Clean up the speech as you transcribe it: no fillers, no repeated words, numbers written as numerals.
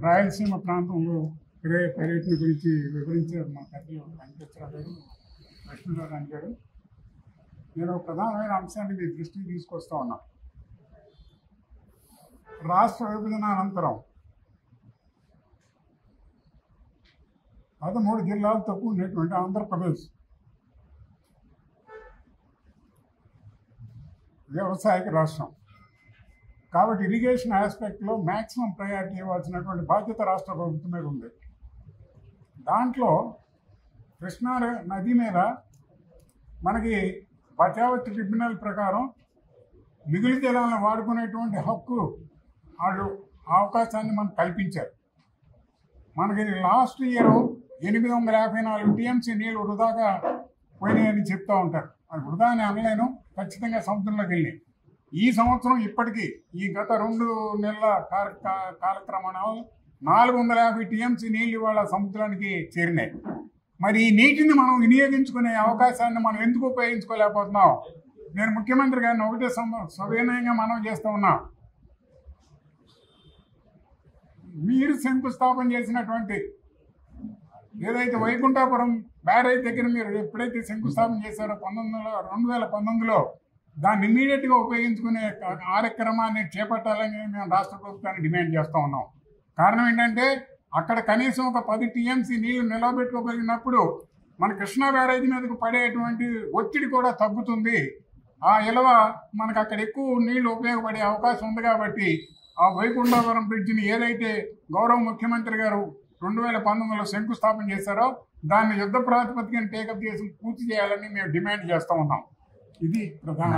రాయలసీమ ప్రాంతంలో పర్యటన గురించి వివరించారు మా పెద్దలు వెంకటేశ్వర గారు, లక్ష్మీనారాయణ గారు. నేను ఒక ప్రధానమైన అంశాన్ని మీ దృష్టికి తీసుకొస్తా ఉన్నా. రాష్ట్ర విభజన అనంతరం 13 జిల్లాలతో కూడినటువంటి ఆంధ్రప్రదేశ్ వ్యవసాయక రాష్ట్రం కాబట్టి ఇరిగేషన్ ఆస్పెక్ట్లో మ్యాక్సిమం ప్రయారిటీ ఇవ్వాల్సినటువంటి బాధ్యత రాష్ట్ర ప్రభుత్వం మీద ఉంది. దాంట్లో కృష్ణా నది మీద మనకి బచావత్ ట్రిబ్యునల్ ప్రకారం మిగిలి జలాలను వాడుకునేటువంటి హక్కు వాళ్ళు అవకాశాన్ని మనకు కల్పించారు. మనకి లాస్ట్ ఇయర్ 854 టీఎంసీ నీళ్ళు వృధాగా పోయినాయని చెప్తూ ఉంటారు. అది వృధా అని అనలేను, ఖచ్చితంగా సముద్రంలోకి వెళ్ళి ఈ సంవత్సరం ఇప్పటికీ ఈ గత 2 నెలల కాలక్రమంలో 450 టీఎంసీ నీళ్ళు ఇవాళ సముద్రానికి చేరినాయి. మరి ఈ నీటిని మనం వినియోగించుకునే అవకాశాన్ని మనం ఎందుకు ఉపయోగించుకోలేకపోతున్నాం? నేను ముఖ్యమంత్రి గారిని ఒకటే సవినయంగా మనం చేస్తూ ఉన్నాం. మీరు శంకుస్థాపన చేసినటువంటి ఏదైతే వైకుంఠాపురం బ్యారేజ్ దగ్గర మీరు ఎప్పుడైతే శంకుస్థాపన చేశారో 2019లో దాన్ని ఇమ్మీడియట్గా ఉపయోగించుకునే కార్యక్రమాన్ని చేపట్టాలని మేము రాష్ట్ర ప్రభుత్వాన్ని డిమాండ్ చేస్తూ ఉన్నాం. కారణం ఏంటంటే అక్కడ కనీసం ఒక 10 టీఎంసీ నీళ్లు నిలబెట్టుకోగలిగినప్పుడు మన కృష్ణా బ్యారేజ్ మీదకు పడేటువంటి ఒత్తిడి కూడా తగ్గుతుంది. ఆ ఇలవ మనకు అక్కడ ఎక్కువ నీళ్లు ఉపయోగపడే అవకాశం ఉంది. కాబట్టి ఆ వైకుంఠపురం బ్రిడ్జిని ఏదైతే గౌరవ ముఖ్యమంత్రి గారు 2019లో శంకుస్థాపన చేశారో దాన్ని యుద్ధ ప్రాతిపదికన టేకప్ చేసి పూర్తి చేయాలని మేము డిమాండ్ చేస్తూ ఉన్నాం. ఇది ప్రధాన